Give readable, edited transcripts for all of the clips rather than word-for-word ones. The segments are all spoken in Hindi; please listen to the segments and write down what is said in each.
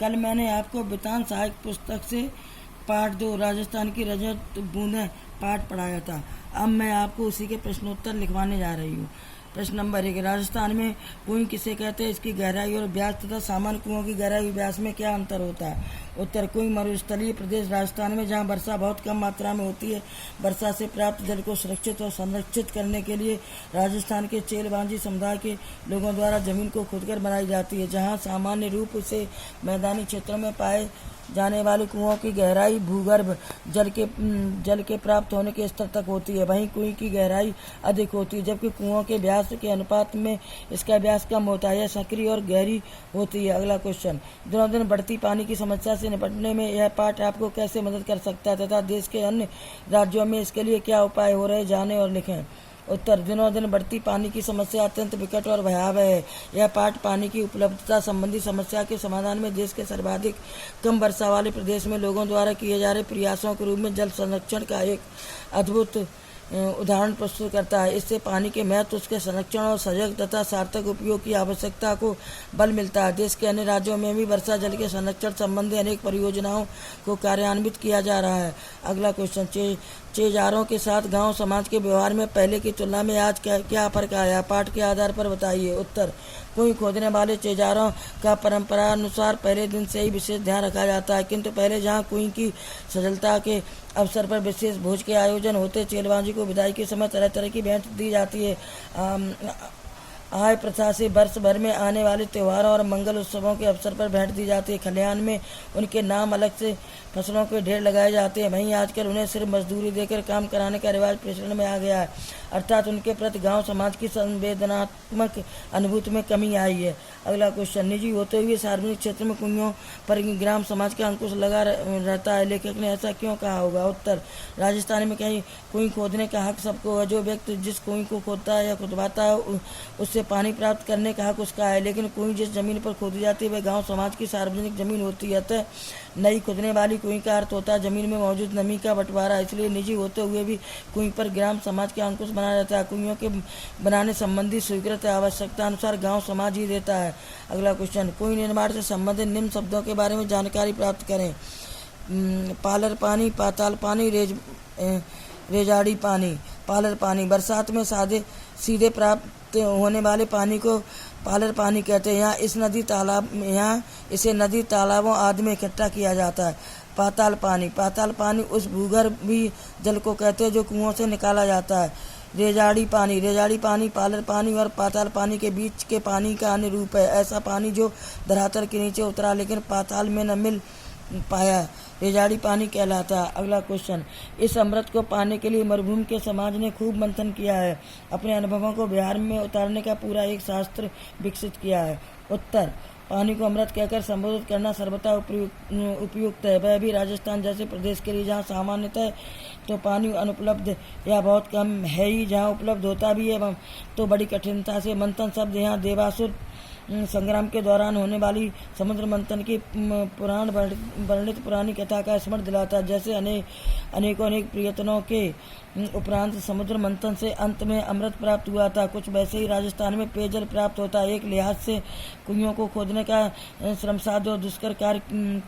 कल मैंने आपको वितान सहायक पुस्तक से पाठ 2 राजस्थान की रजत बूंदें पाठ पढ़ाया था। अब मैं आपको उसी के प्रश्नोत्तर लिखवाने जा रही हूँ। प्रश्न नंबर 1, राजस्थान में कुएं किसे कहते हैं? इसकी गहराई और व्यास तथा सामान्य कुओं की गहराई व्यास में क्या अंतर होता है? उत्तर, कुएं मरुस्थलीय प्रदेश राजस्थान में जहाँ वर्षा बहुत कम मात्रा में होती है। वर्षा से प्राप्त जल को सुरक्षित और संरक्षित करने के लिए राजस्थान के चेलबांजी समुदाय के लोगों द्वारा जमीन को खोदकर बनाई जाती है। जहाँ सामान्य रूप से मैदानी क्षेत्रों में पाए जाने वाले कुओं की गहराई भूगर्भ जल के प्राप्त होने के स्तर तक होती है, वहीं कुएं की गहराई अधिक होती है, जबकि कुओं के व्यास के अनुपात में इसका व्यास कम होता है। यह संकरी और गहरी होती है। अगला क्वेश्चन, दिनों दिन बढ़ती पानी की समस्या से निपटने में यह पाठ आपको कैसे मदद कर सकता है तथा देश के अन्य राज्यों में इसके लिए क्या उपाय हो रहे, जानें और लिखें। उत्तर, दिनों दिन बढ़ती पानी की समस्या अत्यंत विकट और भयावह है। यह पाठ पानी की उपलब्धता संबंधी समस्या के समाधान में देश के सर्वाधिक कम वर्षा वाले प्रदेश में लोगों द्वारा किए जा रहे प्रयासों के रूप में जल संरक्षण का एक अद्भुत उदाहरण प्रस्तुत करता है। इससे पानी के महत्व, उसके संरक्षण और सजग तथा सार्थक उपयोग की आवश्यकता को बल मिलता है। देश के अन्य राज्यों में भी वर्षा जल के संरक्षण संबंधी अनेक परियोजनाओं को कार्यान्वित किया जा रहा है। अगला क्वेश्चन, चेजारों के साथ गांव समाज के व्यवहार में पहले की तुलना में आज क्या फर्क आया? पाठ के आधार पर बताइए। उत्तर, कुएं खोदने वाले चेजारों का परंपरानुसार पहले दिन से ही विशेष ध्यान रखा जाता है, किंतु पहले जहां कुएं की सजलता के अवसर पर विशेष भोज के आयोजन होते, चेलबांजी को विदाई के समय तरह तरह की भेंट दी जाती है। आय प्रथा से वर्ष भर में आने वाले त्योहारों और मंगल उत्सवों के अवसर पर भेंट दी जाती है। खलिहान में उनके नाम अलग से फसलों के ढेर लगाए जाते हैं। वहीं आजकल उन्हें सिर्फ मजदूरी देकर काम कराने का रिवाज प्रचलन में आ गया है, अर्थात उनके प्रति गांव समाज की संवेदनात्मक अनुभूति में कमी आई है। अगला क्वेश्चन, निजी होते हुए सार्वजनिक क्षेत्र में कुइयों पर ग्राम समाज का अंकुश लगा रहता है, लेखक ने ऐसा क्यों कहा होगा? उत्तर, राजस्थान में कहीं कुएं खोदने का हक सबको है। जो व्यक्ति जिस कुएं को खोदता है या खुदवाता है उससे पानी प्राप्त करने का हक उसका है, लेकिन कुएं जिस जमीन पर खोदी जाती है वह गाँव समाज की सार्वजनिक जमीन होती है। अतः नई खुदने वाली कुएं का अर्थ होता है जमीन में मौजूद नमी का बंटवारा। इसलिए निजी होते हुए भी कुएं पर ग्राम समाज के अंकुश बना रहता है। कुइयों के बनाने संबंधी स्वीकृत आवश्यकता अनुसार गांव समाज ही देता है। अगला क्वेश्चन, कुएं निर्माण से संबंधित निम्न शब्दों के बारे में जानकारी प्राप्त करें। पालर पानी, पाताल पानी, रेजाड़ी पानी। पालर पानी, बरसात में सीधे प्राप्त होने वाले पानी को पालर पानी कहते हैं। यहाँ इसे नदी, तालाबों आदि में इकट्ठा किया जाता है। पाताल पानी उस भूगर्भीय जल को कहते हैं जो कुओं से निकाला जाता है। रेजाड़ी पानी पालर पानी और पाताल पानी के बीच के पानी का अन्य रूप है। ऐसा पानी जो धरातल के नीचे उतरा लेकिन पाताल में न मिल पाया, रेजाड़ी पानी कहलाता है। अगला क्वेश्चन, इस अमृत को पाने के लिए मरुभूमि के समाज ने खूब मंथन किया है, अपने अनुभवों को व्यवहार में उतारने का पूरा एक शास्त्र विकसित किया है। उत्तर, पानी को अमृत कहकर संबोधित करना सर्वथा उपयुक्त है, वह भी राजस्थान जैसे प्रदेश के लिए जहाँ सामान्यतः तो पानी अनुपलब्ध या बहुत कम है ही, जहाँ उपलब्ध होता भी है तो बड़ी कठिनता से। मंथन शब्द यहाँ देवासुर संग्राम के दौरान होने वाली समुद्र मंथन की पुराण वर्णित पुरानी कथा का स्मरण दिलाता है। जैसे अनेक प्रयत्नों के उपरांत समुद्र मंथन से अंत में अमृत प्राप्त हुआ था, कुछ वैसे ही राजस्थान में पेयजल प्राप्त होता है। एक लिहाज से कुइयों को खोदने का श्रमसाध्य और दुष्कर कार्य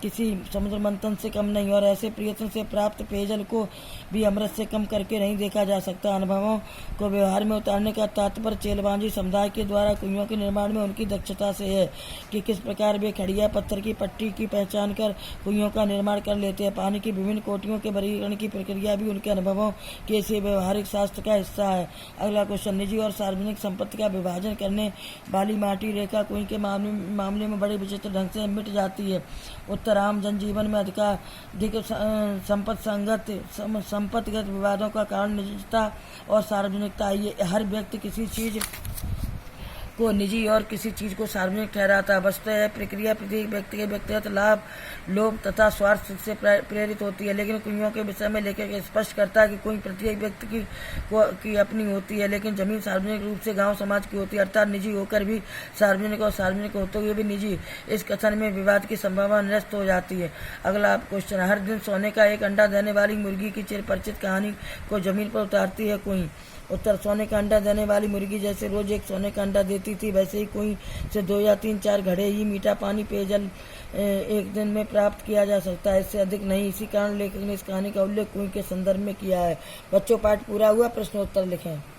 किसी समुद्र मंथन से कम नहीं, और ऐसे प्रयत्न से प्राप्त पेयजल को भी अमृत से कम करके नहीं देखा जा सकता। अनुभवों को व्यवहार में उतारने का तात्पर्य चेलबांजी समुदाय के द्वारा कुइयों के निर्माण में उनकी दक्षता से है कि किस प्रकार वे खड़िया पत्थर की पट्टी की पहचान कर कुइयों का निर्माण कर लेते हैं। पानी की विभिन्न कोटियों के वर्गीकरण की प्रक्रिया भी उनके अनुभवों के से व्यवहारिक शास्त्र का हिस्सा है। अगला क्वेश्चन, निजी और सार्वजनिक संपत्ति का विभाजन करने वाली माटी रेखा कुएं के मामले में बड़े विचित्र ढंग से मिट जाती है। उत्तर, आम जनजीवन में अधिक संपत्तिगत विवादों का कारण निजता और सार्वजनिकता। ये हर व्यक्ति किसी चीज को निजी और किसी चीज को सार्वजनिक ठहराता है। वस्तुतः यह प्रक्रिया प्रत्येक व्यक्ति के व्यक्तिगत लाभ, लोभ तथा स्वार्थ से प्रेरित होती है, लेकिन कुइयों के विषय में लेखक स्पष्ट करता है कि कुएं प्रत्येक व्यक्ति की अपनी होती है, लेकिन जमीन सार्वजनिक रूप से गांव समाज की होती है, अर्थात निजी होकर भी सार्वजनिक और सार्वजनिक होते हुए भी निजी। इस कथन में विवाद की संभावना निरस्त हो जाती है। अगला क्वेश्चन, हर दिन सोने का एक अंडा देने वाली मुर्गी की चिरपरिचित कहानी को जमीन पर उतारती है कुएं। उत्तर, सोने का अंडा देने वाली मुर्गी जैसे रोज एक सोने का अंडा देती थी, वैसे ही कुएं से 2 या 3-4 घड़े ही मीठा पानी पेयजल एक दिन में प्राप्त किया जा सकता है, इससे अधिक नहीं। इसी कारण लेखक ने इस कहानी का उल्लेख कुएं के संदर्भ में किया है। बच्चों, पाठ पूरा हुआ, प्रश्नोत्तर लिखें।